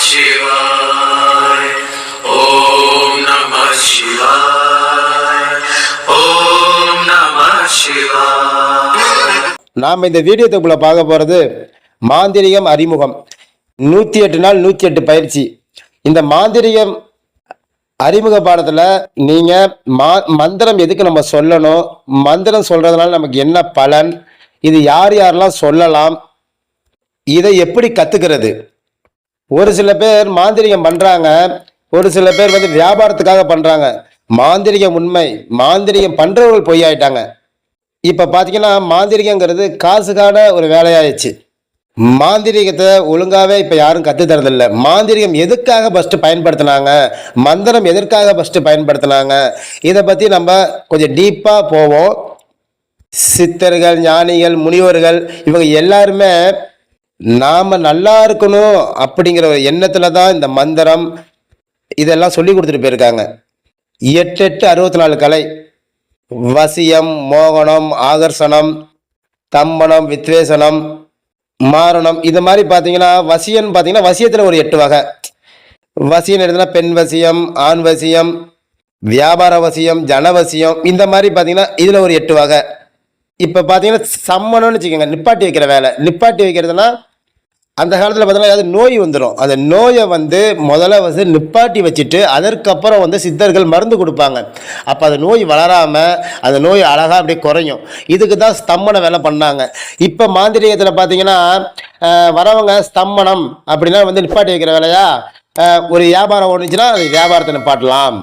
Shivaya. Om Namah Shivaya. Om Namah Shivaya. நாம் இந்த வீடியோக்குள்ள பார்க்க போகிறது மாந்திரிகம் அறிமுகம். 108 நாள் 108 பயிற்சி. இந்த மாந்திரிகம் அறிமுக பாடத்தில் நீங்கள் மந்திரம் எதுக்கு நம்ம சொல்லணும், மந்திரம் சொல்கிறதுனால நமக்கு என்ன பலன், இது யார் யாரெல்லாம் சொல்லலாம், இதை எப்படி கற்றுக்கிறது. ஒரு சில பேர் மாந்திரிகம் பண்ணுறாங்க, ஒரு சில பேர் வந்து வியாபாரத்துக்காக பண்ணுறாங்க. மாந்திரிகம் உண்மை, மாந்திரிகம் பண்ணுறவர்கள் பொய்யாயிட்டாங்க. இப்போ பார்த்தீங்கன்னா மாந்திரிகங்கிறது காசுக்கான ஒரு வேலையாயிடுச்சு. மாந்திரிகத்தை ஒழுங்காகவே இப்போ யாரும் கற்றுத்தரதில்லை. மாந்திரிகம் எதுக்காக ஃபஸ்ட்டு பயன்படுத்தினாங்க, மந்திரம் எதற்காக ஃபஸ்ட்டு பயன்படுத்தினாங்க, இதை பற்றி நம்ம கொஞ்சம் டீப்பாக போவோம். சித்தர்கள், ஞானிகள், முனிவர்கள் இவங்க எல்லாருமே நாம் நல்லா இருக்கணும் அப்படிங்கிற ஒரு எண்ணத்தில் தான் இந்த மந்திரம் இதெல்லாம் சொல்லி கொடுத்துட்டு போயிருக்காங்க. 8 64 கலை: வசியம், மோகனம், ஆகர்ஷணம், தம்பனம், வித்வேசனம், மாரணம். இது மாதிரி பார்த்தீங்கன்னா வசியம்னு பார்த்தீங்கன்னா வசியத்தில் ஒரு 8 வகை. வசியம் எடுத்தனா பெண் வசியம், ஆண் வசியம், வியாபார வசியம், ஜனவசியம், இந்த மாதிரி பார்த்தீங்கன்னா இதில் ஒரு 8 வகை. இப்போ பார்த்தீங்கன்னா சம்மனம்னு வச்சுக்கோங்க, நிப்பாட்டி வைக்கிற வேலை. நிப்பாட்டி வைக்கிறதுனா அந்த காலத்தில் பார்த்தீங்கன்னா ஏதாவது நோய் வந்துடும், அந்த நோயை வந்து முதல்ல வந்து நிப்பாட்டி வச்சுட்டு அதற்கப்புறம் வந்து சித்தர்கள் மருந்து கொடுப்பாங்க. அப்போ அந்த நோய் வளராமல் அந்த நோய் அழகாக அப்படியே குறையும். இதுக்கு தான் ஸ்தம்பன வேலை பண்ணாங்க. இப்போ மாந்திரிகத்தில் பார்த்தீங்கன்னா வரவங்க ஸ்தம்பனம் அப்படின்னா வந்து நிப்பாட்டி வைக்கிற வேலையா, ஒரு வியாபாரம் ஓடுச்சுன்னா அது வியாபாரத்தை நிப்பாட்டலாம்.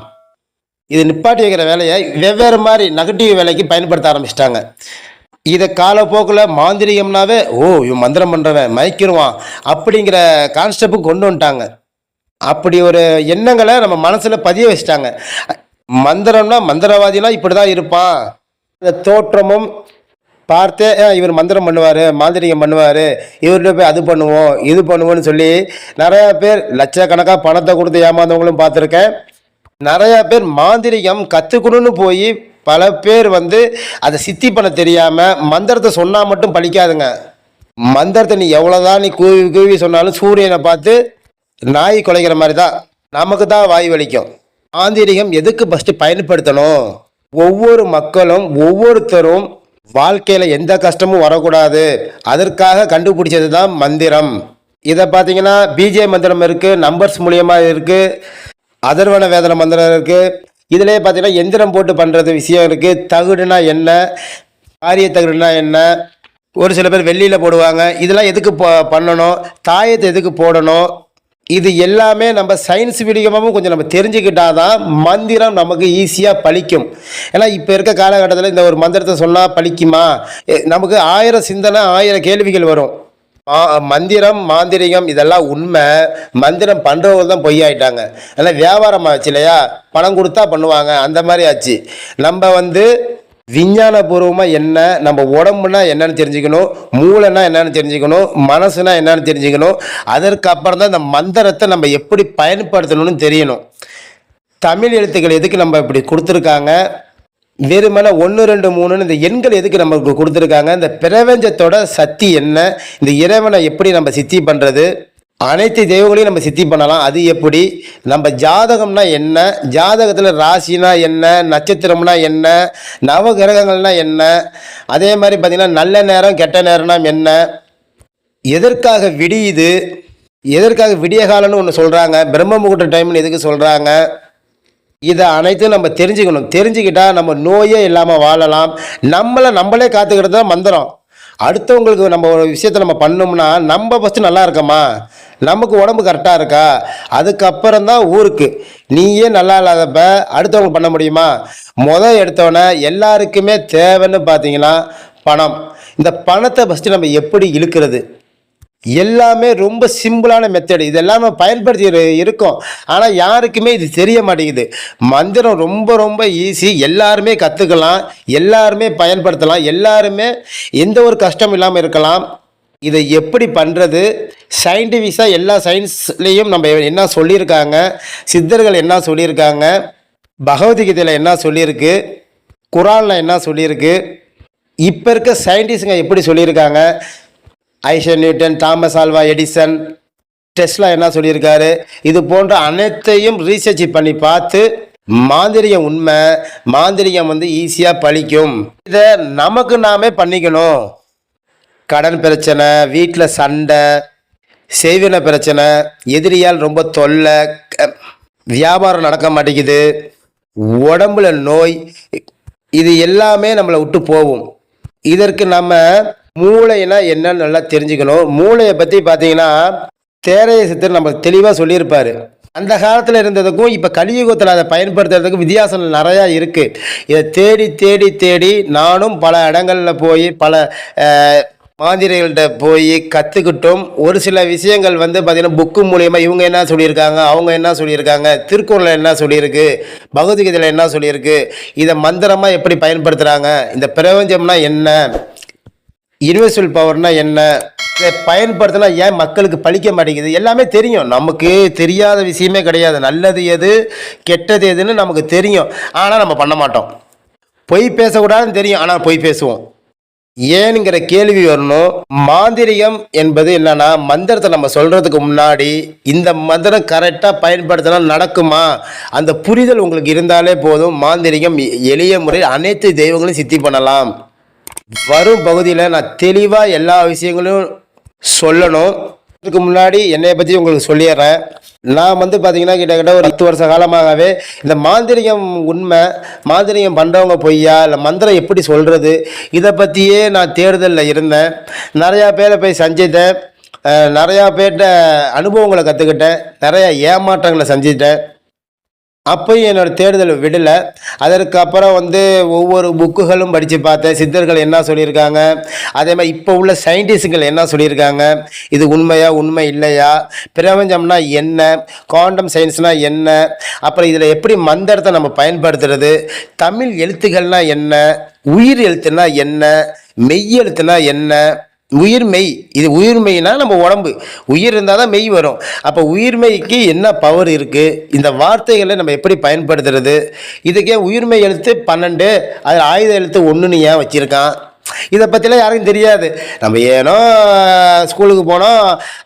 இது நிப்பாட்டி வைக்கிற வேலையை வெவ்வேறு மாதிரி நெகட்டிவ் வேலைக்கு பயன்படுத்த ஆரம்பிச்சிட்டாங்க. இதை காலப்போக்கில் மாந்திரிகம்னாவே இவன் மந்திரம் பண்ணுறவன் மயக்கிடுவான் அப்படிங்கிற கான்செப்ட் கொண்டு வந்துட்டாங்க. அப்படி ஒரு எண்ணங்களை நம்ம மனசில் பதிய வச்சிட்டாங்க. மந்திரம்னா மந்திரவாதினா இப்படி தான் இருப்பான், இந்த தோற்றமும் பார்த்தே இவர் மந்திரம் பண்ணுவார், மாந்திரிகம் பண்ணுவார், இவர்கிட்ட போய் அது பண்ணுவோம் இது பண்ணுவோன்னு சொல்லி நிறையா பேர் லட்சக்கணக்காக பணத்தை கொடுத்து ஏமாந்தவங்களும் பார்த்துருக்கேன். நிறையா பேர் மாந்திரிகம் கற்றுக்கணுன்னு போய் பல பேர் வந்து அதை சித்தி பண்ண தெரியாமல் மந்திரத்தை சொன்னால் மட்டும் பலிக்காதுங்க. மந்திரத்தை நீ எவ்வளோதான் நீ கூவி கூவி சொன்னாலும் சூரியனை பார்த்து நாய் குலைக்கிற மாதிரி தான், நமக்கு தான் வாய் வலிக்கும். மாந்திரிகம் எதுக்கு ஃபஸ்ட்டு பயன்படுத்தணும், ஒவ்வொரு மக்களும் ஒவ்வொருத்தரும் வாழ்க்கையில் எந்த கஷ்டமும் வரக்கூடாது அதற்காக கண்டுபிடிச்சது தான் மந்திரம். இதை பார்த்தீங்கன்னா பிஜே மந்திரம் இருக்குது, நம்பர்ஸ் மூலியமாக இருக்குது, அதர்வன வேதன மந்திரம் இருக்குது. இதிலே பார்த்தீங்கன்னா எந்திரம் போட்டு பண்ணுறது விஷயம் இருக்குது. தகுடுனா என்ன, காரிய தகுடுனா என்ன, ஒரு சில பேர் வெள்ளியில் போடுவாங்க. இதெல்லாம் எதுக்கு பண்ணணும், தாயத்தை எதுக்கு போடணும், இது எல்லாமே நம்ம சயின்ஸ் விடியமாகவும் கொஞ்சம் நம்ம தெரிஞ்சுக்கிட்டால் தான் மந்திரம் நமக்கு ஈஸியாக பலிக்கும். ஏன்னா இப்போ இருக்க காலகட்டத்தில் இந்த ஒரு மந்திரத்தை சொன்னால் பலிக்குமா, நமக்கு 1000 சிந்தனை 1000 கேள்விகள் வரும். மந்திரம் மாந்திரிகம் இதெல்லாம் உண்மை, மந்திரம் பண்ணுறவங்க தான் பொய்யாயிட்டாங்க. அதனால் வியாபாரம் ஆச்சு இல்லையா, பணம் கொடுத்தா பண்ணுவாங்க, அந்த மாதிரி ஆச்சு. நம்ம வந்து விஞ்ஞானபூர்வமாக என்ன, நம்ம உடம்புனா என்னன்னு தெரிஞ்சுக்கணும், மூளைனா என்னன்னு தெரிஞ்சுக்கணும், மனசுனா என்னன்னு தெரிஞ்சுக்கணும். அதற்கப்புறம் தான் இந்த மந்திரத்தை நம்ம எப்படி பயன்படுத்தணும்னு தெரியணும். தமிழ் எழுத்துக்கள் எதுக்கு நம்ம இப்படி கொடுத்துருக்காங்க, வெறுமனை 1 2 3ன்னு இந்த எண்கள் எதுக்கு நமக்கு கொடுத்துருக்காங்க, இந்த பிரபஞ்சத்தோட சக்தி என்ன, இந்த இறைவனை எப்படி நம்ம சித்தி பண்ணுறது, அனைத்து தெய்வங்களையும் நம்ம சித்தி பண்ணலாம், அது எப்படி, நம்ம ஜாதகம்னா என்ன, ஜாதகத்தில் ராசினா என்ன, நட்சத்திரம்னா என்ன, நவகிரகங்கள்னா என்ன, அதே மாதிரி பார்த்திங்கன்னா நல்ல நேரம் கெட்ட நேரம்னா என்ன, எதற்காக விடியுது, எதற்காக விடிய காலம்னு ஒன்று சொல்கிறாங்க, பிரம்ம முகூர்த்த டைம்னு எதுக்கு சொல்கிறாங்க, இதை அனைத்தும் நம்ம தெரிஞ்சுக்கணும். தெரிஞ்சுக்கிட்டால் நம்ம நோயே இல்லாமல் வாழலாம். நம்மளே காத்துக்கிறது தான் மந்திரம். அடுத்தவங்களுக்கு நம்ம ஒரு விஷயத்தை நம்ம பண்ணோம்னா நம்ம ஃபஸ்ட்டு நல்லா இருக்கோமா, நமக்கு உடம்பு கரெக்டாக இருக்கா, அதுக்கப்புறம் தான் ஊருக்கு. நீயே நல்லா இல்லாதப்ப அடுத்தவங்க பண்ண முடியுமா. எடுத்தோன்னே எல்லாருக்குமே தேவைன்னு பார்த்தீங்கன்னா பணம். இந்த பணத்தை ஃபஸ்ட்டு நம்ம எப்படி இழுக்கிறது, எல்லாமே ரொம்ப சிம்பிளான மெத்தடு. இதெல்லாம் நம்ம பயன்படுத்தி இருக்கோம், ஆனால் யாருக்குமே இது தெரிய மாட்டேங்குது. மந்திரம் ரொம்ப ரொம்ப ஈஸி, எல்லாருமே கற்றுக்கலாம், எல்லாருமே பயன்படுத்தலாம், எல்லாருமே எந்த ஒரு கஷ்டம் இல்லாமல் இருக்கலாம். இதை எப்படி பண்ணுறது, சயின்டிஃபிக்ஸாக எல்லா சயின்ஸ்லேயும் நம்ம என்ன சொல்லியிருக்காங்க, சித்தர்கள் என்ன சொல்லியிருக்காங்க, பகவத்கீதையில் என்ன சொல்லியிருக்கு, குரானில் என்ன சொல்லியிருக்கு, இப்போ இருக்க சயின்டிஸ்டுங்க எப்படி சொல்லியிருக்காங்க, Isaac Newton, Thomas Alva Edison, Tesla என்ன சொல்லியிருக்காரு, இது போன்ற அனைத்தையும் ரீசர்ச் பண்ணி பார்த்து மாந்திரிகம் உண்மை, மாந்திரிகம் ஈஸியாக பழிக்கும். இதை நமக்கு நாமே பண்ணிக்கணும். கடன் பிரச்சனை, வீட்டில் சண்டை, செய்வின பிரச்சனை, எதிரியால் ரொம்ப தொல்லை, வியாபாரம் நடக்க மாட்டேங்குது, உடம்புல நோய், இது எல்லாமே நம்மளை விட்டு போகும். இதற்கு நம்ம மூளைனா என்னன்னு நல்லா தெரிஞ்சுக்கணும். மூளையை பற்றி பார்த்தீங்கன்னா தேரைய சித்தர் நம்ம தெளிவாக சொல்லியிருப்பார். அந்த காலத்தில் இருந்ததுக்கும் இப்போ கலியுகத்தில் அதை பயன்படுத்துறதுக்கும் வித்தியாசம் நிறையா இருக்குது. இதை தேடி தேடி தேடி நானும் பல இடங்களில் போய் பல மாந்திரிகள்கிட்ட போய் கற்றுக்கிட்டோம். ஒரு சில விஷயங்கள் பார்த்திங்கன்னா புக்கு மூலியமாக இவங்க என்ன சொல்லியிருக்காங்க, அவங்க என்ன சொல்லியிருக்காங்க, திருக்குறளில் என்ன சொல்லியிருக்கு, பகவத்கீதையில் என்ன சொல்லியிருக்கு, இதை மந்திரமாக எப்படி பயன்படுத்துகிறாங்க, இந்த பிரபஞ்சம்னா என்ன, யுனிவர்சல் பவர்னா என்ன, இதை பயன்படுத்தினா ஏன் மக்களுக்கு பழிக்க மாட்டேங்குது, எல்லாமே தெரியும். நமக்கு தெரியாத விஷயமே கிடையாது. நல்லது எது கெட்டது எதுன்னு நமக்கு தெரியும், ஆனால் நம்ம பண்ண மாட்டோம். பொய் பேசக்கூடாதுன்னு தெரியும், ஆனால் பொய் பேசுவோம். ஏனுங்கிற கேள்வி வரணும். மாந்திரிகம் என்பது என்னன்னா, மந்திரத்தை நம்ம சொல்றதுக்கு முன்னாடி இந்த மந்திரம் கரெக்டாக பயன்படுத்தினா நடக்குமா, அந்த புரிதல் உங்களுக்கு இருந்தாலே போதும். மாந்திரிகம் எளிய முறையில் அனைத்து தெய்வங்களையும் சித்தி பண்ணலாம். வரும் பகுதியில் நான் தெளிவாக எல்லா விஷயங்களும் சொல்லணும். அதுக்கு முன்னாடி என்னை பற்றி உங்களுக்கு சொல்லிடுறேன். நான் பார்த்தீங்கன்னா கிட்டத்தட்ட ஒரு 10 வருஷ காலமாகவே இந்த மாந்திரிகம் உண்மை, மாந்திரிகம் பண்ணுறவங்க பொய்யா, இல்லை மந்திரம் எப்படி சொல்கிறது, இதை பற்றியே நான் தேடுதலில் இருந்தேன். நிறையா பேரை போய் சந்தித்தேன், நிறையா பேர்கிட்ட அனுபவங்களை கற்றுக்கிட்டேன், நிறையா ஏமாற்றங்களை சந்தித்தேன். அப்போயும் என்னோடய தேடுதல் விடலை. அதற்கப்புறம் ஒவ்வொரு புக்குகளும் படித்து பார்த்தேன். சித்தர்கள் என்ன சொல்லியிருக்காங்க, அதே மாதிரி இப்போ உள்ள சயின்டிஸ்டுகள் என்ன சொல்லியிருக்காங்க, இது உண்மையா உண்மை இல்லையா, பிரபஞ்சம்னா என்ன, குவாண்டம் சயின்ஸ்னால் என்ன, அப்புறம் இதில் எப்படி மந்திரத்தை நம்ம பயன்படுத்துறது, தமிழ் எழுத்துக்கள்னால் என்ன, உயிர் எழுத்துனா என்ன, மெய் எழுத்துனா என்ன, உயிர்மெய். இது உயிர்மெய்னா நம்ம உடம்பு, உயிர் இருந்தால் தான் மெய் வரும். அப்போ உயிர்மெய்க்கு என்ன பவர் இருக்குது, இந்த வார்த்தைகளை நம்ம எப்படி பயன்படுத்துறது, இதுக்கே உயிர்மெய் எழுத்து 12, அது ஆயுத எழுத்து 1ன்னு ஏன் வச்சுருக்கான், இதை பற்றிலாம் யாருக்கும் தெரியாது. நம்ம ஏனோ ஸ்கூலுக்கு போனோம்,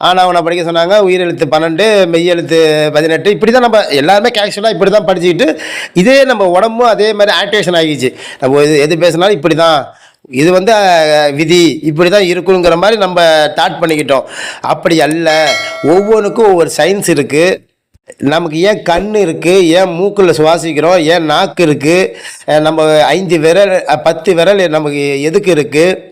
ஆனால் அவனை படிக்க சொன்னாங்க, உயிர் எழுத்து 12, மெய் எழுத்து 18, இப்படி தான் நம்ம எல்லாருமே கேஷுவலாக இப்படி தான் படிச்சுக்கிட்டு, இதே நம்ம உடம்பும் அதே மாதிரி ஆக்டிவேஷன் ஆகிடுச்சு. நம்ம எது பேசினாலும் இப்படி தான், இது விதி இப்படி தான் இருக்குங்கிற மாதிரி நம்ம ஸ்டார்ட் பண்ணிக்கிட்டோம். அப்படி அல்ல, ஒவ்வொன்றுக்கும் ஒவ்வொரு சயின்ஸ் இருக்குது. நமக்கு ஏன் கண் இருக்குது, ஏன் மூக்கில் சுவாசிக்கிறோம், ஏன் நாக்கு இருக்குது, நம்ம 5 விரல் 10 விரல் நமக்கு எதுக்கு இருக்குது,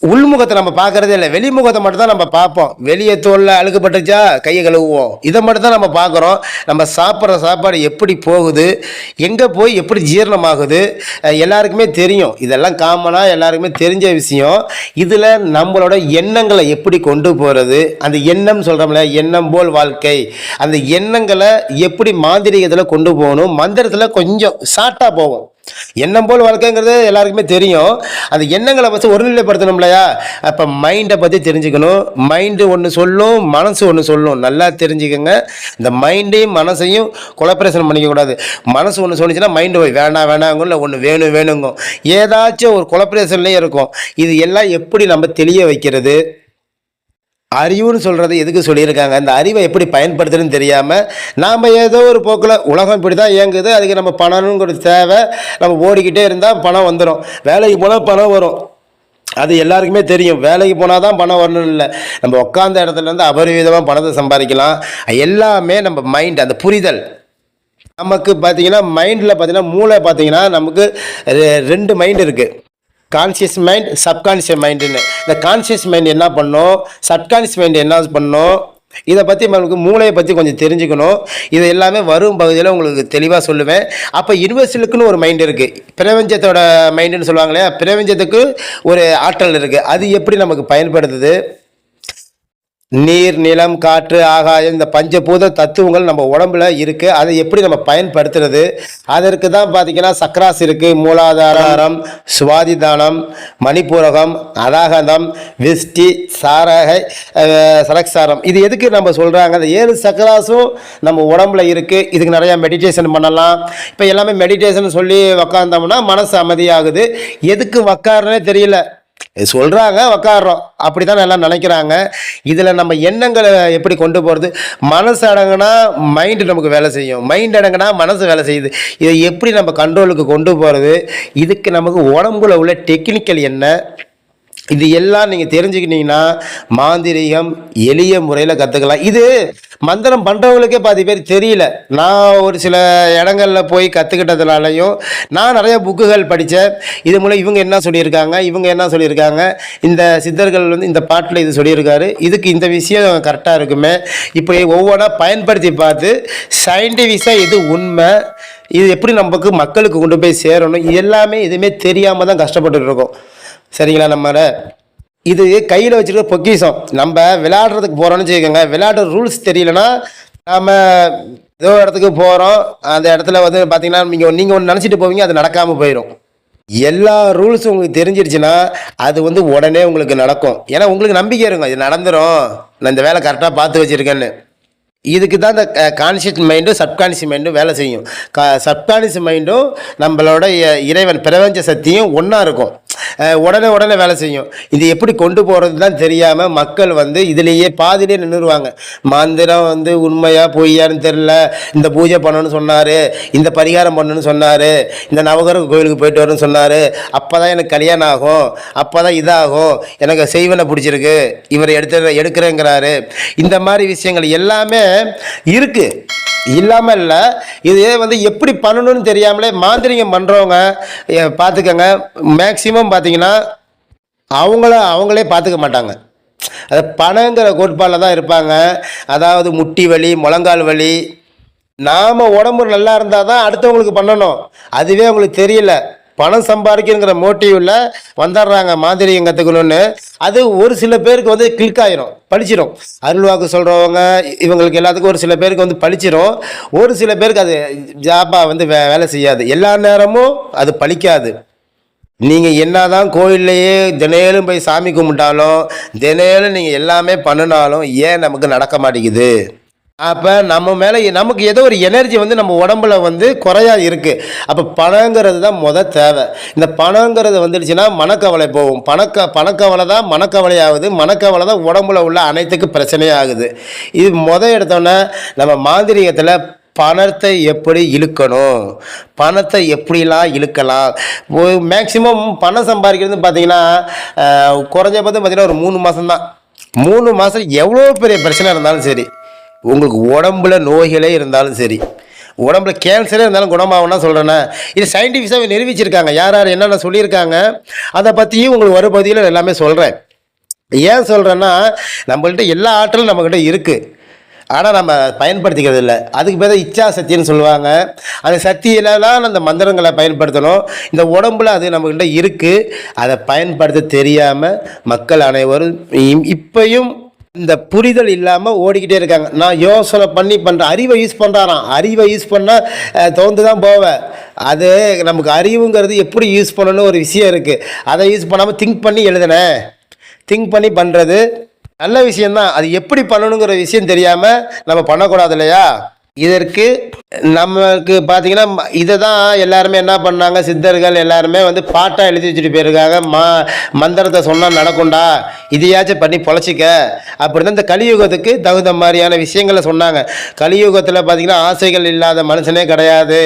உள்முகத்தை நம்ம பார்க்குறதே இல்லை, வெளிமுகத்தை மட்டும் தான் நம்ம பார்ப்போம். வெளியே தோலில் அழுக்கப்பட்டுச்சா கையை கழுவுவோம், இதை மட்டும் தான் நம்ம பார்க்குறோம். நம்ம சாப்பிட்ற சாப்பாடு எப்படி போகுது, எங்கே போய் எப்படி ஜீரணமாகுது எல்லாருக்குமே தெரியும். இதெல்லாம் காமனாக எல்லாருக்குமே தெரிஞ்ச விஷயம். இதில் நம்மளோட எண்ணங்களை எப்படி கொண்டு போகிறது, அந்த எண்ணம் சொல்கிறோம்ல, எண்ணம் போல் வாழ்க்கை, அந்த எண்ணங்களை எப்படி மாந்திரிகத்தில் கொண்டு போகணும், மந்திரத்தில் கொஞ்சம் ஷார்ட்டாக போவோம். எண்ணம் போல் வாழ்க்கைங்கிறது எல்லாருக்குமே தெரியும். அந்த எண்ணங்களை வச்சு ஒருநிலைப்படுத்தணும் இல்லையா. அப்போ மைண்டை பற்றி தெரிஞ்சுக்கணும். மைண்டு ஒன்று சொல்லும், மனசு ஒன்று சொல்லும். நல்லா தெரிஞ்சுக்கோங்க. இந்த மைண்டையும் மனசையும் கொலாபரேஷன் பண்ணிக்கக்கூடாது. மனசு ஒன்று சொன்னிச்சுன்னா மைண்டு போய் வேணாம் வேணாங்க, இல்லை ஒன்று வேணும் வேணுங்க, ஏதாச்சும் ஒரு கொலாபரேஷன்லேயே இருக்கும். இது எல்லாம் எப்படி நம்ம தெளிய வைக்கிறது, அறிவுன்னு சொல்கிறது எதுக்கு சொல்லியிருக்காங்க, அந்த அறிவை எப்படி பயன்படுத்துறதுன்னு தெரியாமல் நாம் ஏதோ ஒரு போக்கில் உலகம் இப்படி தான் இயங்குது, அதுக்கு நம்ம பணம்ங்கிற தேவை, நம்ம ஓடிக்கிட்டே இருந்தால் பணம் வந்துடும், வேலைக்கு போனால் பணம் வரும், அது எல்லாருக்குமே தெரியும். வேலைக்கு போனால் தான் பணம் வரணும்னு இல்லை, நம்ம உட்காந்த இடத்துலேருந்து அபரிவிதமாக பணத்தை சம்பாதிக்கலாம். எல்லாமே நம்ம மைண்ட், அந்த புரிதல் நமக்கு பார்த்திங்கன்னா மைண்டில் பார்த்திங்கன்னா மூளை பார்த்திங்கன்னா நமக்கு 2 மைண்ட் இருக்குது. கான்சியஸ் மைண்ட், சப்கான்ஷியஸ் மைண்டுன்னு. இந்த கான்சியஸ் மைண்ட் என்ன பண்ணும், சப்கான்ஷியஸ் மைண்ட் என்ன பண்ணும், இதை பற்றி நமக்கு மூளையை பற்றி கொஞ்சம் தெரிஞ்சுக்கணும். இது எல்லாமே வரும் பகுதியில் உங்களுக்கு தெளிவாக சொல்லுவேன். அப்போ யுனிவர்சலுக்குன்னு ஒரு மைண்ட் இருக்குது, பிரபஞ்சத்தோட மைண்டுன்னு சொல்லுவாங்க இல்லையா, பிரபஞ்சத்துக்கு ஒரு ஆற்றல் இருக்குது. அது எப்படி நமக்கு பயன்படுத்துது, நீர், நிலம், காற்று, ஆகாயம், இந்த பஞ்சபூத தத்துவங்கள் நம்ம உடம்புல இருக்குது. அதை எப்படி நம்ம பயன்படுத்துறது, அதற்கு தான் பார்த்திங்கன்னா சக்கராஸ் இருக்குது, மூலாதாரம், சுவாதிதானம், மணிப்பூரகம், அதாகதம், விஷ்டி, சாரகை, சலக்சாரம். இது எதுக்கு நம்ம சொல்கிறாங்க, அந்த 7 சக்கராஸும் நம்ம உடம்புல இருக்குது. இதுக்கு நிறையா மெடிடேஷன் பண்ணலாம். இப்போ எல்லாமே மெடிடேஷன் சொல்லி உக்காந்தோம்னா மனசு அமைதியாகுது. எதுக்கு உக்காருன்னே தெரியல. சொல்கிறாங்க உக்காடுறோம், அப்படி தான் எல்லாம் நினைக்கிறாங்க. இதில் நம்ம எண்ணங்களை எப்படி கொண்டு போகிறது? மனசு அடங்குனா மைண்டு நமக்கு வேலை செய்யும், மைண்ட் அடங்குனா மனசு வேலை செய்யுது. இதை எப்படி நம்ம கண்ட்ரோலுக்கு கொண்டு போகிறது? இதுக்கு நமக்கு உடம்புல உள்ள டெக்னிக்கல் என்ன, இது எல்லாம் நீங்கள் தெரிஞ்சுக்கிட்டீங்கன்னா மாந்திரீகம் எளிய முறையில் கற்றுக்கலாம். இது மந்திரம் பண்ணுறவங்களுக்கே பாதி பேர் தெரியல. நான் ஒரு சில இடங்களில் போய் கற்றுக்கிட்டதுனாலையும் நான் நிறைய புக்குகள் படித்தேன். இது மூலம் இவங்க என்ன சொல்லியிருக்காங்க, இவங்க என்ன சொல்லியிருக்காங்க, இந்த சித்தர்கள் வந்து இந்த பாட்டில் இது சொல்லியிருக்காரு, இதுக்கு இந்த விஷயம் கரெக்டாக இருக்குமே, இப்படி ஒவ்வொன்றா பயன்படுத்தி பார்த்து சயின்டிஃபிக்காக இது உண்மை, இது எப்படி நமக்கு மக்களுக்கு கொண்டு போய் சேரணும், இது எல்லாமே எதுவுமே தெரியாமல் தான் கஷ்டப்பட்டுட்டு இருக்கோம். சரிங்களா? நம்ம இது கையில் வச்சுருக்க பொக்கிஷம். நம்ம விளையாடுறதுக்கு போகிறோன்னு வச்சுக்கோங்க, விளையாடுற ரூல்ஸ் தெரியலனா நம்ம ஏதோ இடத்துக்கு போகிறோம், அந்த இடத்துல வந்து பார்த்தீங்கன்னா நீங்கள் ஒன்று நினச்சிட்டு போவீங்க, அது நடக்காமல் போயிடும். எல்லா ரூல்ஸும் உங்களுக்கு தெரிஞ்சிருச்சுன்னா அது வந்து உடனே உங்களுக்கு நடக்கும். ஏன்னா உங்களுக்கு நம்பிக்கை இருக்கும், இது நடந்துடும், நான் இந்த வேலை கரெக்டாக பார்த்து வச்சுருக்கேன்னு. இதுக்கு தான் இந்த கான்ஷியஸ் மைண்டும் சப்கான்ஷியஸ் மைண்டும் வேலை செய்யும். சப்கான்ஷியஸ் மைண்டும் நம்மளோட இறைவன் பிரபஞ்ச சக்தியும் ஒன்றா இருக்கும், உடனே வேலை செய்யும். இது எப்படி கொண்டு போகிறது தான் தெரியாமல் மக்கள் வந்து இதிலேயே பாதிலே நின்றுடுவாங்க. மந்திரம் வந்து உண்மையா பொய்யான்னு தெரில, இந்த பூஜை பண்ணணும்னு சொன்னார், இந்த பரிகாரம் பண்ணணும்னு சொன்னார், இந்த நவகிரக கோயிலுக்கு போயிட்டு வரணும்னு சொன்னார், அப்போ தான் எனக்கு கல்யாணம் ஆகும், அப்போ தான் இதாகும், எனக்கு செய்வனை பிடிச்சிருக்கு, இவர் எடுக்கிறேங்கிறாரு. இந்த மாதிரி விஷயங்கள் எல்லாமே இருக்குது, இல்லாமல் இல்லை. இது வந்து எப்படி பண்ணணும்னு தெரியாமலே மாந்திரிகம் பண்ணுறவங்க பார்த்துக்கங்க, மேக்சிமம் பார்த்தீங்கன்னா அவங்களே பார்த்துக்க மாட்டாங்க. அது பணங்கிற கோட்பாடில் தான் இருப்பாங்க. அதாவது முட்டி வலி, முழங்கால் வலி, நாம் உடம்பு நல்லா இருந்தால் தான் அடுத்தவங்களுக்கு பண்ணணும், அதுவே அவங்களுக்கு தெரியல. பணம் சம்பாதிக்கணுங்கிற மோட்டிவில் வந்துடுறாங்க மாந்திரிகம் கற்றுக்கணுன்னு. அது ஒரு சில பேருக்கு வந்து கிளிக் ஆயிரும், பழிச்சிடும். அருள்வாக்கு சொல்கிறவங்க இவங்களுக்கு எல்லாத்துக்கும் ஒரு சில பேருக்கு வந்து பழிச்சிடும், ஒரு சில பேருக்கு அது ஜாப்பாக வந்து வேலை செய்யாது, எல்லா நேரமும் அது பழிக்காது. நீங்கள் என்ன தான் கோயில்லையே தினேலும் போய் சாமி கும்பிட்டாலும், தினேலும் நீங்கள் எல்லாமே பண்ணினாலும் ஏன் நமக்கு நடக்க மாட்டேங்குது? அப்போ நம்ம மேலே நமக்கு ஏதோ ஒரு எனர்ஜி வந்து நம்ம உடம்புல வந்து குறையா இருக்குது. அப்போ பணங்கிறது தான் தேவை. இந்த பணங்கிறது வந்துடுச்சுன்னா மனக்கவலை போகும். பணக்கவலை தான் மனக்கவலை ஆகுது, மனக்கவலை தான் உடம்புல உள்ள அனைத்துக்கு பிரச்சனையாகுது. இது எடுத்தோன்னே நம்ம மாந்திரிகத்தில் பணத்தை எப்படி இழுக்கணும், பணத்தை எப்படிலாம் இழுக்கலாம். மேக்சிமம் பணம் சம்பாதிக்கிறது பார்த்தீங்கன்னா குறைஞ்சபட்சம் பார்த்தீங்கன்னா ஒரு 3 மாதம் தான். 3 மாதம் எவ்வளோ பெரிய பிரச்சனை இருந்தாலும் சரி, உங்களுக்கு உடம்புல நோய்களே இருந்தாலும் சரி, உடம்புல கேன்சரே இருந்தாலும் குணமாகும்னா சொல்கிறேன்னா, இது சயின்டிஃபிக்காக நிரூபிச்சிருக்காங்க. யார் என்னென்ன சொல்லியிருக்காங்க அதை பற்றியும் உங்களுக்கு ஒரு பகுதியில் எல்லாமே சொல்கிறேன். ஏன் சொல்கிறேன்னா, நம்மள்கிட்ட எல்லா ஆற்றலும் நம்மக்கிட்ட இருக்குது, ஆனால் நம்ம பயன்படுத்திக்கிறது இல்லை. அதுக்கு பேர் இச்சா சக்தின்னு சொல்லுவாங்க. அந்த சக்தியிலலாம் அந்த மந்திரங்களை பயன்படுத்தணும். இந்த உடம்புல அது நம்மக்கிட்ட இருக்குது, அதை பயன்படுத்த தெரியாமல் மக்கள் அனைவரும் இப்பையும் இந்த புரிதல் இல்லாமல் ஓடிக்கிட்டே இருக்காங்க. நான் யோசனை பண்ணி பண்ணுறேன், அறிவை யூஸ் பண்ணுறாராம், அறிவை யூஸ் பண்ணால் தோந்து தான் போவேன். அது நமக்கு அறிவுங்கிறது எப்படி யூஸ் பண்ணணும்னு ஒரு விஷயம் இருக்குது, அதை யூஸ் பண்ணாமல் திங்க் பண்ணி எழுதுனேன். திங்க் பண்ணி பண்ணுறது நல்ல விஷயந்தான், அது எப்படி பண்ணணுங்கிற விஷயம் தெரியாமல் நம்ம பண்ணக்கூடாது இல்லையா? இதற்கு நமக்கு பார்த்தீங்கன்னா இதை தான் எல்லாருமே என்ன பண்ணாங்க, சித்தர்கள் எல்லாருமே வந்து பாட்டாக எழுதி வச்சுட்டு போயிருக்காங்க. மந்திரத்தை சொன்னால் நடக்கும்டா, இதையாச்சும் பண்ணி பொழைச்சிக்க அப்படி தான் இந்த கலியுகத்துக்கு தகுந்த மாதிரியான விஷயங்களை சொன்னாங்க. கலியுகத்தில் பார்த்தீங்கன்னா ஆசைகள் இல்லாத மனுஷனே கிடையாது.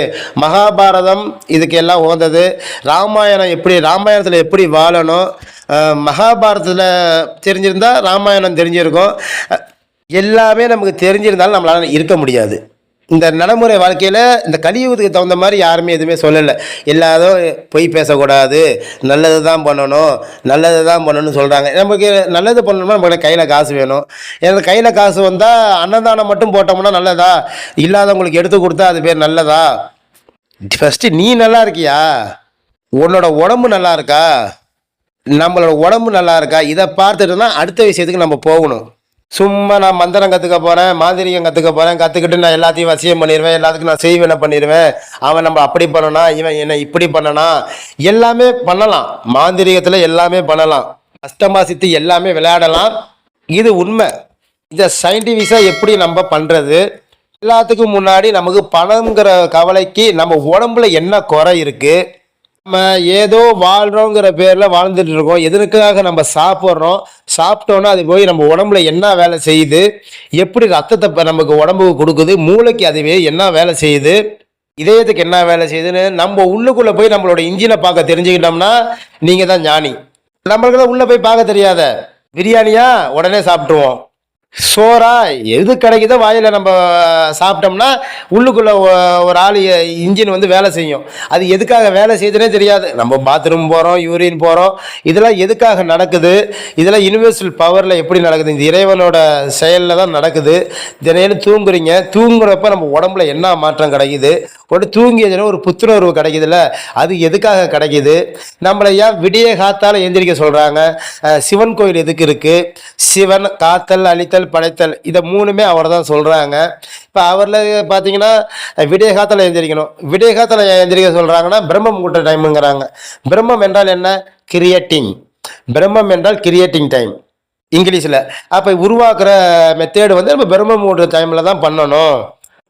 மகாபாரதம் இதுக்கு எல்லாம் ஓந்தது. ராமாயணத்தில் எப்படி வாழணும், மகாபாரதத்தில் தெரிஞ்சிருந்தால் ராமாயணம் தெரிஞ்சிருக்கும். எல்லாமே நமக்கு தெரிஞ்சிருந்தாலும் நம்மளால் இருக்க முடியாது. இந்த நடைமுறை வாழ்க்கையில் இந்த கலியுகத்துக்கு தகுந்த மாதிரி யாருமே எதுவுமே சொல்லலை. எல்லாரும் பொய் பேசக்கூடாது, நல்லது தான் பண்ணணும்னு சொல்கிறாங்க. நமக்கு நல்லது பண்ணணும்னா நமக்கு கையில் காசு வேணும். எனக்கு கையில் காசு வந்தால் அன்னதானம் மட்டும் போட்டோம்னா நல்லதா, இல்லாதவங்களுக்கு எடுத்து கொடுத்தா அது பேர் நல்லதா? ஃபஸ்ட்டு நீ நல்லா இருக்கியா, உன்னோட உடம்பு நல்லா இருக்கா, நம்மளோட உடம்பு நல்லா இருக்கா, இதை பார்த்துட்டு தான் அடுத்த விஷயத்துக்கு நம்ம போகணும். சும்மா நான் மந்திரம் கற்றுக்க போகிறேன், மாந்திரிகம் கற்றுக்க போகிறேன், கற்றுக்கிட்டு நான் எல்லாத்தையும் வசியம் பண்ணிடுவேன், எல்லாத்துக்கும் நான் செய்வேனை பண்ணிடுவேன், அவன் நம்ம அப்படி பண்ணனா, இவன் என்ன இப்படி பண்ணனா, எல்லாமே பண்ணலாம். மாந்திரிகத்தில் எல்லாமே பண்ணலாம், அஷ்டமா சித்தி எல்லாமே விளையாடலாம். இது உண்மை. இதை சயின்டிஃபிக்காக எப்படி நம்ம பண்ணுறது? எல்லாத்துக்கும் முன்னாடி நமக்கு பணங்கிற கவலைக்கு நம்ம உடம்புல என்ன குறை இருக்குது, நம்ம ஏதோ வாழ்கிறோங்கிற பேரில் வாழ்ந்துட்டு இருக்கோம். எதற்காக நம்ம சாப்பிட்றோம், சாப்பிட்டோன்னா அது போய் நம்ம உடம்புல என்ன வேலை செய்யுது, எப்படி ரத்தத்தை நமக்கு உடம்புக்கு கொடுக்குது, மூளைக்கு அதுவே என்ன வேலை செய்யுது, இதயத்துக்கு என்ன வேலை செய்யுதுன்னு நம்ம உள்ளுக்குள்ளே போய் நம்மளோட இன்ஜினை பார்க்க தெரிஞ்சுக்கிட்டோம்னா நீங்கள் தான் ஞானி. நம்மளுக்கு தான் உள்ளே போய் பார்க்க தெரியாத, பிரியாணியா உடனே சாப்பிட்ருவோம், சோறா எது கிடைக்குதோ வாயில் நம்ம சாப்பிட்டோம்னா உள்ளுக்குள்ளே ஒரு ஆள் இன்ஜின் வந்து வேலை செய்யும். அது எதுக்காக வேலை செய்யுதுன்னே தெரியாது. நம்ம பாத்ரூம் போகிறோம், யூரின் போகிறோம், இதெல்லாம் எதுக்காக நடக்குது, இதெல்லாம் யூனிவர்சல் பவரில் எப்படி நடக்குது, இந்த இறைவனோட செயலில் தான் நடக்குது. தினையிலும் தூங்குறீங்க, தூங்குறப்ப நம்ம உடம்புல என்ன மாற்றம் கிடைக்குது, ஒரு தூங்கியதுன்னா ஒரு புத்துணர்வு கிடைக்குதுல்ல, அது எதுக்காக கிடைக்குது, நம்மளை ஏன் விடிய காத்தால் எந்திரிக்க சொல்கிறாங்க, சிவன் கோயில் எதுக்கு இருக்குது, சிவன் காத்தல் அழித்தல் படைத்தல் இதை மூணுமே அவர் தான் சொல்கிறாங்க. இப்போ அவரில் பார்த்தீங்கன்னா விடிய காத்தில் எழுந்திரிக்கணும், விடிய காத்தில் எழுந்திரிக்க சொல்கிறாங்கன்னா பிரம்மம் கூட்ட டைமுங்கிறாங்க. பிரம்மம் என்றால் என்ன, கிரியேட்டிங், பிரம்மம் என்றால் கிரியேட்டிங் டைம் இங்கிலீஷில். அப்போ உருவாக்குற மெத்தேடு வந்து நம்ம பிரம்ம முகூர்த்த டைமில் தான் பண்ணணும்.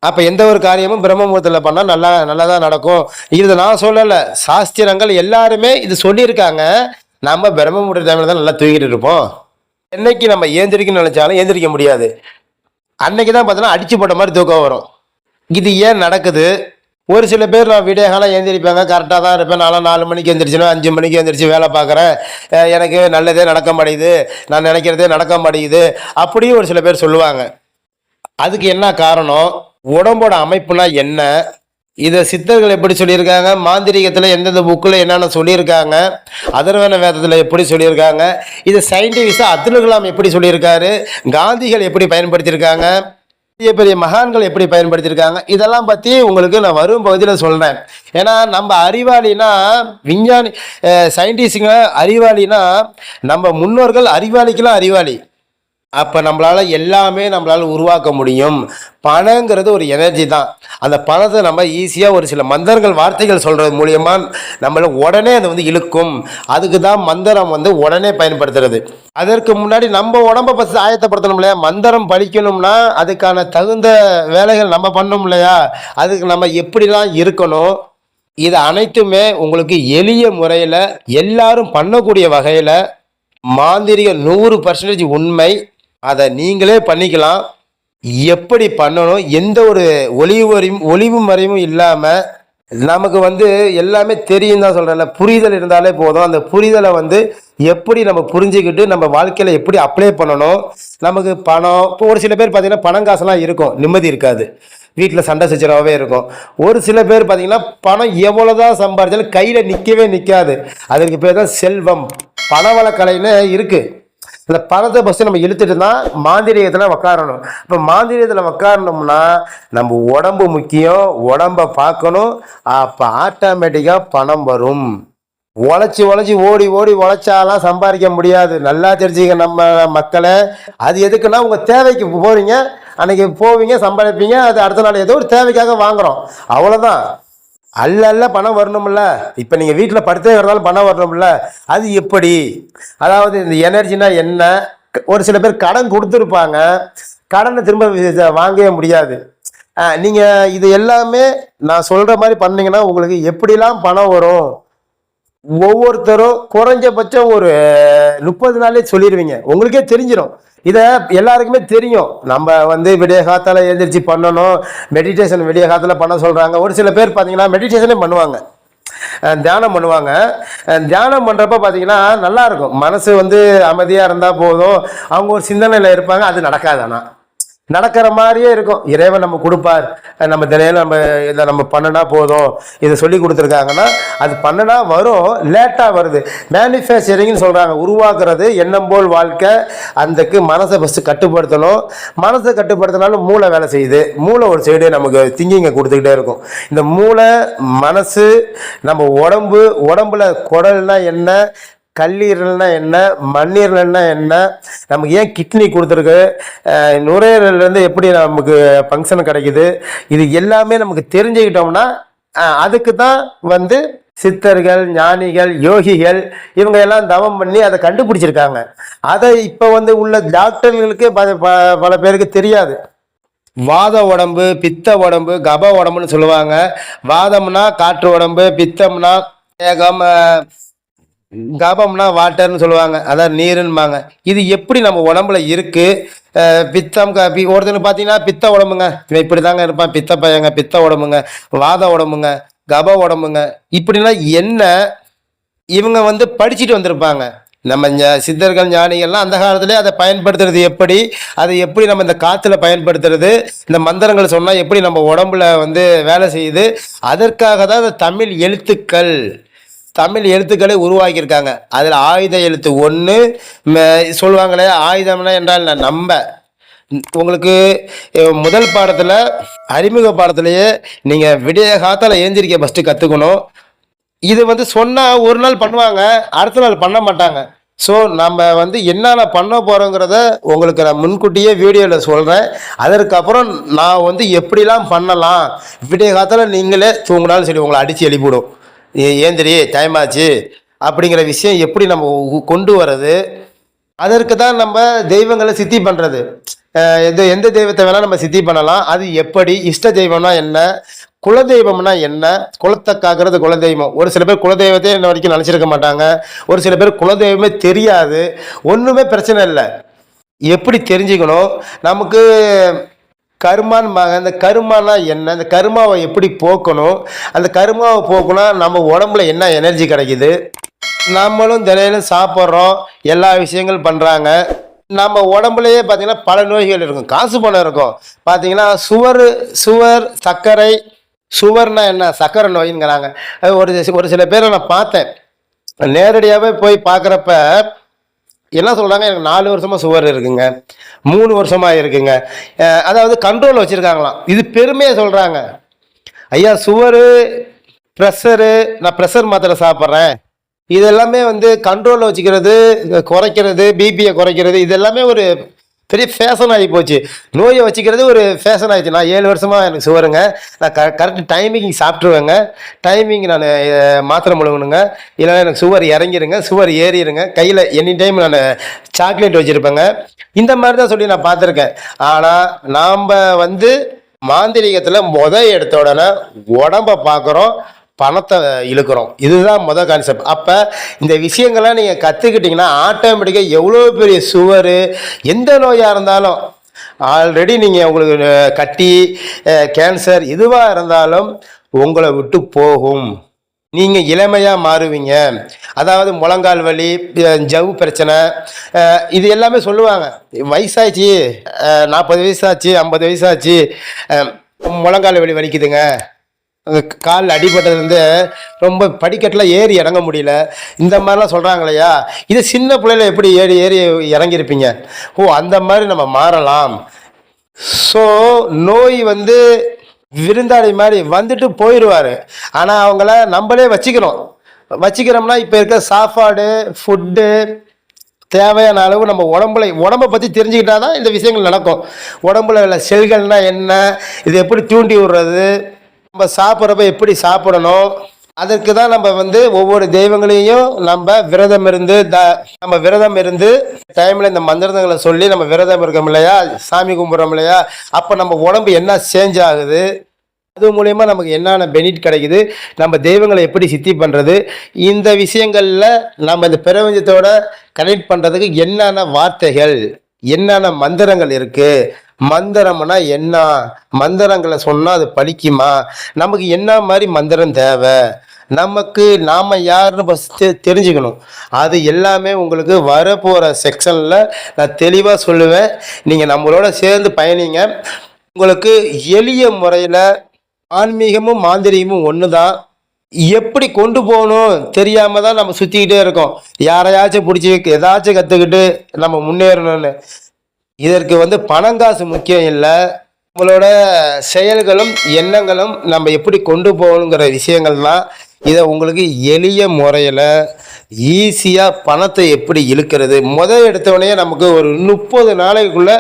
அப்போ எந்த ஒரு காரியமும் பிரம்ம முகூர்த்தத்தில் பண்ணால் நல்லா தான் நடக்கும். இது நான் சொல்லலை, சாஸ்திரங்கள் எல்லாருமே இது சொல்லியிருக்காங்க. நம்ம பிரம்ம முகூர்த்த டைமில் தான் நல்லா தூங்கிட்டு இருப்போம். என்னைக்கு நம்ம ஏந்திரிக்கணும்னு நினச்சாலும் ஏந்திரிக்க முடியாது. அன்னைக்கு தான் பார்த்தோன்னா அடிச்சு போட்ட மாதிரி தூக்கம் வரும். இது ஏன் நடக்குது? ஒரு சில பேர் நான் விடிய காலம் ஏந்திரிப்பாங்க, கரெக்டாக தான் இருப்பேன், நானும் 4 மணிக்கு எழுந்திரிச்சுனா 5 மணிக்கு எழுந்திரிச்சு வேலை பார்க்குறேன், எனக்கு நல்லதே நடக்க மாட்டேங்குது, நான் நினைக்கிறதே நடக்க மாட்டேங்குது அப்படியும் ஒரு சில பேர் சொல்லுவாங்க. அதுக்கு என்ன காரணம், உடம்போட அமைப்புனா என்ன, இதை சித்தர்கள் எப்படி சொல்லியிருக்காங்க, மாந்திரிகத்தில் எந்தெந்த புக்கில் என்னென்ன சொல்லியிருக்காங்க, அதர்வன வேதத்தில் எப்படி சொல்லியிருக்காங்க, இது சயின்டிஃபிக்காக அப்துல் கலாம் எப்படி சொல்லியிருக்காரு, காந்திகள் எப்படி பயன்படுத்தியிருக்காங்க, பெரிய பெரிய மகான்கள் எப்படி பயன்படுத்தியிருக்காங்க, இதெல்லாம் பற்றி உங்களுக்கு நான் வரும் பகுதியில் சொல்கிறேன். ஏன்னா நம்ம அறிவாளினா விஞ்ஞானி, சயின்டிஸ்டுங்க அறிவாளினா நம்ம முன்னோர்கள் அறிவாளிக்கெல்லாம் அறிவாளி. அப்போ நம்மளால் எல்லாமே நம்மளால் உருவாக்க முடியும். பணங்கிறது ஒரு எனர்ஜி தான். அந்த பணத்தை நம்ம ஈஸியாக ஒரு சில மந்திரங்கள் வார்த்தைகள் சொல்கிறது மூலியமாக நம்மளை உடனே அதை வந்து இழுக்கும். அதுக்கு தான் மந்திரம் வந்து உடனே பயன்படுத்துறது. அதற்கு முன்னாடி நம்ம உடம்பை பற்றி ஆயத்தப்படுத்தணும் இல்லையா, மந்திரம் படிக்கணும்னா அதுக்கான தகுந்த வேலைகள் நம்ம பண்ணணும் இல்லையா, அதுக்கு நம்ம எப்படிலாம் இருக்கணும், இது அனைத்துமே உங்களுக்கு எளிய முறையில் எல்லாரும் பண்ணக்கூடிய வகையில் மாந்திரிகம் 100% உண்மை. அதை நீங்களே பண்ணிக்கலாம். எப்படி பண்ணணும், எந்த ஒரு ஒளிவு மறைவும் இல்லாமல் நமக்கு வந்து எல்லாமே தெரியும் தான் சொல்கிறேன்ல, புரிதல் இருந்தாலே போதும். அந்த புரிதலை வந்து எப்படி நம்ம புரிஞ்சுக்கிட்டு நம்ம வாழ்க்கையில் எப்படி அப்ளை பண்ணணும். நமக்கு பணம், இப்போ ஒரு சில பேர் பார்த்திங்கன்னா பணம் காசுலாம் இருக்கும், நிம்மதி இருக்காது, வீட்டில் சண்டை சச்சரவாகவே இருக்கும். ஒரு சில பேர் பார்த்திங்கன்னா பணம் எவ்வளோ தான் சம்பாதிச்சாலும் கையில் நிற்கவே நிற்காது. அதற்கு பேர் தான் செல்வம், பணவளக்கலைன்னு இருக்குது. இந்த பணத்தை ஃபஸ்ட்டு நம்ம இழுத்துட்டு தான் மாந்திரிகத்தில் உக்காரணும். இப்போ மாந்திரிகத்தில் உக்காரணும்னா நம்ம உடம்பு முக்கியம், உடம்பை பார்க்கணும். அப்போ ஆட்டோமேட்டிக்காக பணம் வரும். உழைச்சி ஓடி உழைச்சாலாம் சம்பாதிக்க முடியாது. நல்லா தெரிஞ்சுக்க நம்ம மக்களை. அது எதுக்குன்னா உங்கள் தேவைக்கு போகிறீங்க, அன்றைக்கி போவீங்க, சம்பாதிப்பீங்க, அது அடுத்த நாள் ஏதோ ஒரு தேவைக்காக வாங்குகிறோம், அவ்வளோதான். அல்ல பணம் வரணும்ல. இப்போ நீங்கள் வீட்டில் படுத்தே இருந்தாலும் பணம் வரணும்ல, அது எப்படி? அதாவது இந்த எனர்ஜினா என்ன, ஒரு சில பேர் கடன் கொடுத்துருப்பாங்க, கடனை திரும்ப வாங்கவே முடியாது. நீங்கள் இது எல்லாமே நான் சொல்கிற மாதிரி பண்ணீங்கன்னா உங்களுக்கு எப்படிலாம் பணம் வரும், ஒவ்வொருத்தரும் குறைஞ்சபட்சம் ஒரு 30 நாளே சொல்லிடுவீங்க, உங்களுக்கே தெரிஞ்சிடும். இதை எல்லாருக்குமே தெரியும். நம்ம வந்து விடிய காத்தால் எழுந்திரிச்சு பண்ணணும், மெடிடேஷன் விடிய காத்தால் பண்ண சொல்கிறாங்க. ஒரு சில பேர் பார்த்தீங்கன்னா மெடிடேஷனே பண்ணுவாங்க, தியானம் பண்ணுவாங்க. தியானம் பண்ணுறப்ப பார்த்தீங்கன்னா நல்லாயிருக்கும், மனசு வந்து அமைதியாக இருந்தால் போதும், அவங்க ஒரு சிந்தனையில் இருப்பாங்க. அது நடக்காது, ஆனால் நடக்கிற மாதிரியே இருக்கும். இறைவன் நம்ம கொடுப்பார், நம்ம தினையில இதை நம்ம பண்ணினா போதும், இதை சொல்லி கொடுத்துருக்காங்கன்னா அது பண்ணினா வரும், லேட்டாக வருது. மேனிஃபேக்சரிங்னு சொல்கிறாங்க, உருவாக்குறது, எண்ணம் போல் வாழ்க்கை. அதுக்கு மனசை ஃபஸ்ட்டு கட்டுப்படுத்தணும். மனசை கட்டுப்படுத்தினாலும் மூளை வேலை செய்யுது. மூளை ஒரு சைடு நமக்கு திங்கிங்கை கொடுத்துக்கிட்டே இருக்கும். இந்த மூளை மனசு நம்ம உடம்புல குடல்னா என்ன, கல்லீரல்னா என்ன, மண்ணீரல்னா என்ன, நமக்கு ஏன் கிட்னி கொடுத்துருக்கு, நுரையீரல்லேருந்து எப்படி நமக்கு ஃபங்க்ஷன் கிடைக்குது, இது எல்லாமே நமக்கு தெரிஞ்சுக்கிட்டோம்னா அதுக்கு தான் வந்து சித்தர்கள், ஞானிகள், யோகிகள் இவங்க எல்லாம் தவம் பண்ணி அதை கண்டுபிடிச்சிருக்காங்க. அதை இப்போ வந்து உள்ள டாக்டர்களுக்கே பல பேருக்கு தெரியாது. வாத உடம்பு, பித்த உடம்பு, கப உடம்புன்னு சொல்லுவாங்க. வாதம்னா காற்று உடம்பு, பித்தம்னா ஏகம் கபம்னா வாட்டர்னு சொல்லுவாங்க, அதான் நீருன்பாங்க. இது எப்படி நம்ம உடம்புல இருக்கு? பித்தம் ஒருத்தனுக்கு பார்த்தீங்கன்னா பித்த உடம்புங்க, இவன் இப்படி தாங்க இருப்பான், பித்த பையங்க, பித்த உடம்புங்க, வாத உடம்புங்க, கப உடம்புங்க, இப்படின்னா என்ன? இவங்க வந்து படிச்சுட்டு வந்திருப்பாங்க. நம்ம சித்தர்கள் ஞானிகள்லாம் அந்த காலத்திலே அதை பயன்படுத்துறது எப்படி, அதை எப்படி நம்ம இந்த காற்றுல பயன்படுத்துறது, இந்த மந்திரங்கள் சொன்னால் எப்படி நம்ம உடம்புல வந்து வேலை செய்யுது, அதற்காக தான் அந்த தமிழ் எழுத்துக்களை உருவாக்கியிருக்காங்க. அதில் ஆயுத எழுத்து ஒன்று சொல்லுவாங்களே, ஆயுதம்னா என்றால் நம்ம உங்களுக்கு முதல் பாடத்தில் அறிமுக பாடத்திலேயே நீங்கள் விடிய காத்தால் ஏந்திரிக்க ஃபஸ்ட்டு கற்றுக்கணும். இது வந்து சொன்னால் ஒரு நாள் பண்ணுவாங்க, அடுத்த நாள் பண்ண மாட்டாங்க. ஸோ நம்ம வந்து என்னென்ன பண்ண போகிறோங்கிறத உங்களுக்கு நான் முன்கூட்டியே வீடியோவில் சொல்கிறேன். அதற்கப்புறம் நான் வந்து எப்படிலாம் பண்ணலாம், விடிய காத்தால் நீங்களே தூங்கினாலும் சரி உங்களை அடித்து எழுப்பிவிடும், ஏந்திரி டைம் ஆச்சு அப்படிங்கிற விஷயம் எப்படி நம்ம கொண்டு வர்றது. அதற்கு தான் நம்ம தெய்வங்களை சித்தி பண்ணுறது. எந்த தெய்வத்தை வேணால் நம்ம சித்தி பண்ணலாம். அது எப்படி? இஷ்ட தெய்வம்னா என்ன, குலதெய்வம்னா என்ன? குலத்தை காக்கிறது குலதெய்வம். ஒரு சில பேர் குலதெய்வத்தையே இன்ன வரைக்கும் நினச்சிருக்க மாட்டாங்க. ஒரு சில பேர் குலதெய்வமே தெரியாது. ஒன்றுமே பிரச்சனை இல்லை. எப்படி தெரிஞ்சுக்கணும்? நமக்கு கருமான்பாங்க. அந்த கருமானா என்ன, அந்த கருமாவை எப்படி போக்கணும், அந்த கருமாவை போக்குனா நம்ம உடம்புல என்ன எனர்ஜி கிடைக்குது, நம்மளும் தினையிலும் சாப்பிட்றோம், எல்லா விஷயங்கள் பண்ணுறாங்க. நம்ம உடம்புலையே பார்த்தீங்கன்னா பல நோய்கள் இருக்கும், காசு பணம் இருக்கும். பார்த்தீங்கன்னா சுவர் சர்க்கரை, சுவர்னா என்ன, சர்க்கரை நோயின்ங்கிறாங்க. அது ஒரு சில பேரை நான் பார்த்தேன், நேரடியாகவே போய் பார்க்குறப்ப என்ன சொல்கிறாங்க, எனக்கு 4 வருஷமாக சுவர் இருக்குங்க, 3 வருஷமாக இருக்குங்க. அதாவது கண்ட்ரோல் வச்சுருக்காங்களாம். இது பெருமையாக சொல்கிறாங்க. ஐயா சுவர், ப்ரெஷரு, நான் ப்ரெஷர் மாத்திரை சாப்பிட்றேன், இது எல்லாமே வந்து கண்ட்ரோலில் வச்சுக்கிறது, குறைக்கிறது, பிபியை குறைக்கிறது, இது எல்லாமே ஒரு பெரிய ஃபேஷன் ஆகி போச்சு. நோயை வச்சுக்கிறது ஒரு ஃபேஷன் ஆகிடுச்சு. நான் 7 வருஷமாக எனக்கு சுவருங்க, நான் கரெக்ட் டைமிங் சாப்பிட்ருவேங்க, டைமிங் நான் மாத்திரை முழுங்கணுங்க, இல்லைன்னா எனக்கு சுவர் இறங்கிருங்க, சுவர் ஏறிடுங்க, கையில் எனி டைம் நான் சாக்லேட் வச்சுருப்பேங்க. இந்த மாதிரி தான் சொல்லி நான் பார்த்துருக்கேன். ஆனால் நாம் வந்து மாந்திரிகத்தில் எடுத்த உடனே உடம்பை பார்க்குறோம், பணத்தை இழுக்கிறோம். இதுதான் கான்செப்ட். அப்போ இந்த விஷயங்கள்லாம் நீங்கள் கற்றுக்கிட்டிங்கன்னா ஆட்டோமேட்டிக்காக எவ்வளோ பெரிய சுவர், எந்த நோயாக இருந்தாலும், ஆல்ரெடி நீங்கள் உங்களுக்கு கட்டி, கேன்சர் எதுவாக இருந்தாலும் உங்களை விட்டு போகும். நீங்கள் இளமையாக மாறுவீங்க. அதாவது முழங்கால் வலி, ஜவ் பிரச்சனை, இது எல்லாமே சொல்லுவாங்க. வயசாச்சு, 40 வயசாச்சு, 50 வயசாச்சு, முழங்கால் வலி வலிக்குதுங்க, கால் அடிபட்டதுலேருந்து ரொம்ப படிக்கட்டில் ஏறி இறங்க முடியல, இந்த மாதிரிலாம் சொல்கிறாங்க இல்லையா. இது சின்ன பிள்ளைல எப்படி ஏறி இறங்கியிருப்பீங்க. அந்த மாதிரி நம்ம மாறலாம். ஸோ நோய் வந்து விருந்தாளி மாதிரி வந்துட்டு போயிடுவார். ஆனால் அவங்கள நம்மளே வச்சுக்கிறோம்னா இப்போ இருக்க சாப்பாடு, ஃபுட்டு தேவையான அளவு நம்ம உடம்பை பற்றி தெரிஞ்சுக்கிட்டா தான் இந்த விஷயங்கள் நடக்கும். உடம்புல உள்ள செல்கள்னால் என்ன, இது எப்படி தூண்டி விடுறது, நம்ம சாப்பிட்றப்ப எப்படி சாப்பிடணும், அதற்கு தான் நம்ம வந்து ஒவ்வொரு தெய்வங்களையும் நம்ம விரதம் இருந்து டைமில் இந்த மந்திரங்களை சொல்லி நம்ம விரதம் இருக்கோம் இல்லையா, சாமி கும்பிட்றோம் இல்லையா, அப்போ நம்ம உடம்பு என்ன சேஞ்ச் ஆகுது, அது மூலயமா நமக்கு என்னென்ன பெனிஃபிட் கிடைக்குது, நம்ம தெய்வங்களை எப்படி சித்தி பண்ணுறது, இந்த விஷயங்களில் நம்ம இந்த பிரபஞ்சத்தோட கனெக்ட் பண்ணுறதுக்கு என்னென்ன வார்த்தைகள், என்னென்ன மந்திரங்கள் இருக்குது, மந்திரம்னா என்ன, மந்திரங்களை சொன்னால் அது பலிக்குமா, நமக்கு என்ன மாதிரி மந்திரம் தேவை, நாம் யாருன்னு ஃபஸ்ட்டு தெரிஞ்சுக்கணும். அது எல்லாமே உங்களுக்கு வரப்போகிற செக்ஷனில் நான் தெளிவாக சொல்லுவேன். நீங்கள் நம்மளோட சேர்ந்து பயணிங்க. உங்களுக்கு எளிய முறையில் ஆன்மீகமும் மாந்திரிகமும் ஒன்று தான். எப்படி கொண்டு போகணும் தெரியாமல் தான் நம்ம சுற்றிக்கிட்டே இருக்கோம். யாரையாச்சும் பிடிச்சி ஏதாச்சும் கற்றுக்கிட்டு நம்ம முன்னேறணும்னு. இதற்கு வந்து பணங்காசு முக்கியம் இல்லை, நம்மளோட செயல்களும் எண்ணங்களும் நம்ம எப்படி கொண்டு போகணுங்கிற விஷயங்கள் தான். இதை உங்களுக்கு எளிய முறையில் ஈஸியாக பணத்தை எப்படி இழுக்கிறது, எடுத்தவொடனே நமக்கு ஒரு 30 நாளைக்குள்ளே,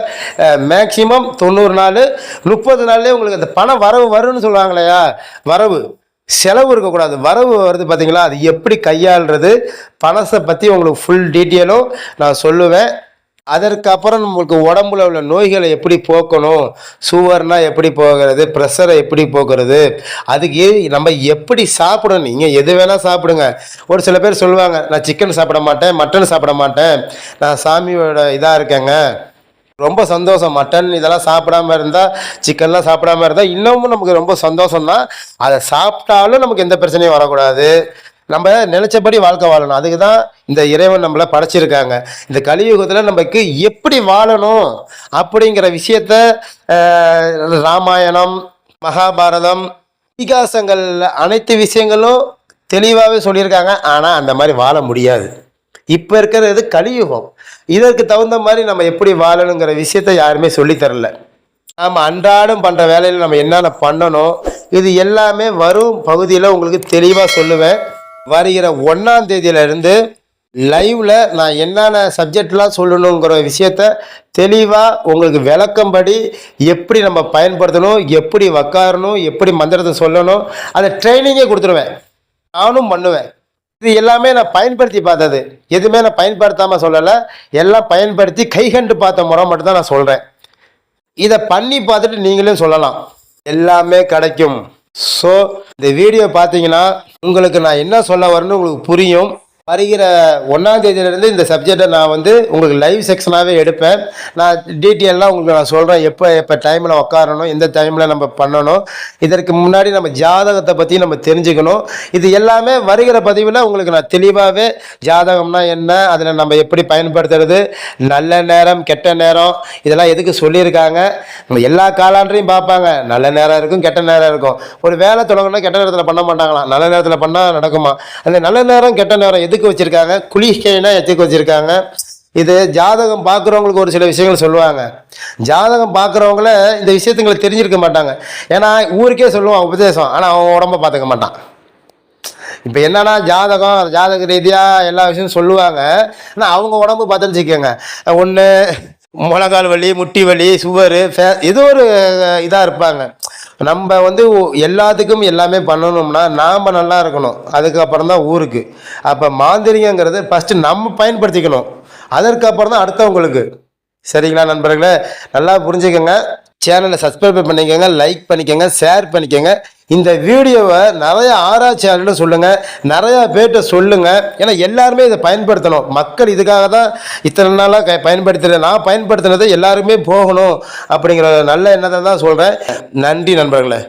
மேக்சிமம் 90 நாள், 30 நாள்லேயே உங்களுக்கு அந்த பணம் வரும்னு சொல்லுவாங்க இல்லையா, செலவு இருக்கக்கூடாது, வரவு வருது பார்த்தீங்களா, அது எப்படி கையாளுறது, பணத்தை பற்றி உங்களுக்கு ஃபுல் டீட்டெயிலும் நான் சொல்லுவேன். அதற்கப்புறம் நம்மளுக்கு உடம்புல உள்ள நோய்களை எப்படி போக்கணும், சுகர்னா எப்படி போகிறது, ப்ரெஷரை எப்படி போக்குறது, அதுக்கு நம்ம எப்படி சாப்பிடணும். நீங்கள் எது வேணால் சாப்பிடுங்க. ஒரு சில பேர் சொல்லுவாங்க, நான் சிக்கன் சாப்பிட மாட்டேன், மட்டன் சாப்பிட மாட்டேன், நான் சாமியோட இதாக இருக்கேங்க. ரொம்ப சந்தோஷம். மட்டன் இதெல்லாம் சாப்பிடாம இருந்தால், சிக்கன்லாம் சாப்பிடாம இருந்தால் இன்னமும் நமக்கு ரொம்ப சந்தோஷம் தான். அதை சாப்பிட்டாலும் நமக்கு எந்த பிரச்சனையும் வரக்கூடாது. நம்ம நினைச்சபடி வாழ்க்கை வாழணும். அதுக்கு தான் இந்த இறைவன் நம்மளை படைச்சிருக்காங்க. இந்த கலியுகத்தில் நமக்கு எப்படி வாழணும் அப்படிங்கிற விஷயத்த ராமாயணம், மகாபாரதம், இதிகாசங்கள் அனைத்து விஷயங்களும் தெளிவாகவே சொல்லியிருக்காங்க. ஆனால் அந்த மாதிரி வாழ முடியாது. இப்போ இருக்கிறது கலியுகம். இதற்கு தகுந்த மாதிரி நம்ம எப்படி வாழணுங்கிற விஷயத்த யாருமே சொல்லித்தரல. நாம் அன்றாடம் பண்ணுற வேலையில் நம்ம என்னென்ன பண்ணணும், இது எல்லாமே வரும் பகுதியில் உங்களுக்கு தெளிவாக சொல்லுவேன். வருகிற 1ஆம் தேதியிலிருந்து லைவில் நான் என்னென்ன சப்ஜெக்ட்லாம் சொல்லணுங்கிற விஷயத்த தெளிவாக உங்களுக்கு விளக்கம்படி எப்படி நம்ம பயன்படுத்தணும், எப்படி உக்காரணும், எப்படி மந்திரத்தை சொல்லணும், அதை ட்ரைனிங்கே கொடுத்துருவேன். நானும் பண்ணுவேன். இது எல்லாமே நான் பயன்படுத்தி பார்த்தது. எதுவுமே நான் பயன்படுத்தாமல் சொல்லலை. எல்லாம் பயன்படுத்தி கைகண்டு பார்த்த முறை மட்டும்தான் நான் சொல்கிறேன். இதை பண்ணி பார்த்துட்டு நீங்களும் சொல்லலாம். எல்லாமே கிடைக்கும். ஸோ இந்த வீடியோ பார்த்தீங்கன்னா உங்களுக்கு நான் என்ன சொல்ல வரேன்னு உங்களுக்கு புரியும். வருகிற 1ஆம் தேதியிலேருந்து இந்த சப்ஜெக்டை நான் உங்களுக்கு லைவ் செக்ஷனாகவே எடுப்பேன். நான் டீட்டெயிலாக உங்களுக்கு நான் சொல்கிறேன், எப்போ டைமில் உட்காரணும், எந்த டைமில் நம்ம பண்ணணும். இதற்கு முன்னாடி நம்ம ஜாதகத்தை பற்றி நம்ம தெரிஞ்சுக்கணும். இது எல்லாமே வருகிற பதிவில் உங்களுக்கு நான் தெளிவாகவே ஜாதகம்னா என்ன, அதில் நம்ம எப்படி பயன்படுத்துறது, நல்ல நேரம் கெட்ட நேரம் இதெல்லாம் எதுக்கு சொல்லியிருக்காங்க. நம்ம எல்லா காலாண்டையும் பார்ப்பாங்க. நல்ல நேரம் இருக்கும், கெட்ட நேரம் இருக்கும். ஒரு வேலை தொடங்கணும்னா கெட்ட நேரத்தில் பண்ண மாட்டாங்களாம், நல்ல நேரத்தில் பண்ணால் நடக்குமா. அந்த நல்ல நேரம் கெட்ட நேரம் எதுக்கு வச்சிருக்காங்க, குளிகைனா எதுக்கு வச்சிருக்காங்க. இது ஜாதகம் பார்க்குறவங்களுக்கு ஒரு சில விஷயங்கள் சொல்லுவாங்க. ஜாதகம் பார்க்குறவங்கள இந்த விஷயத்துங்களை தெரிஞ்சிருக்க மாட்டாங்க. ஏன்னா ஊருக்கே சொல்லுவான் உபதேசம், ஆனால் அவன் உடம்ப பார்த்துக்க மாட்டான். இப்போ என்னன்னா ஜாதக ரீதியாக எல்லா விஷயமும் சொல்லுவாங்க. ஆனால் அவங்க உடம்பு பார்த்துன்னு வச்சுக்கோங்க, ஒன்று முழங்கால் வலி, முட்டி வலி, சுகரு, ஏதோ ஒரு இதாக இருப்பாங்க. நம்ம எல்லாத்துக்கும் எல்லாமே பண்ணணும்னா நாம் நல்லா இருக்கணும். அதுக்கப்புறம் தான் ஊருக்கு. அப்போ மாந்திரிகங்கிறது ஃபஸ்ட்டு நம்ம பயன்படுத்திக்கணும், அதற்கப்புறம் தான் அடுத்தவங்களுக்கு. சரிங்களா நண்பர்களே? நல்லா புரிஞ்சுக்கோங்க. சேனலை சப்ஸ்கிரைப் பண்ணிக்கோங்க, லைக் பண்ணிக்கோங்க, ஷேர் பண்ணிக்கோங்க. இந்த வீடியோவை நிறைய ஆராய்ச்சியாளர்கிட்ட சொல்லுங்கள், நிறையா பேர்கிட்ட சொல்லுங்கள். ஏன்னா எல்லாருமே இதை பயன்படுத்தணும். மக்கள் இதுக்காக தான் இத்தனை நாளாக பயன்படுத்துகிறேன். நான் பயன்படுத்தினதை எல்லாருமே போகணும் அப்படிங்கிற நல்ல எண்ணத்தை தான் சொல்கிறேன். நன்றி நண்பர்களே.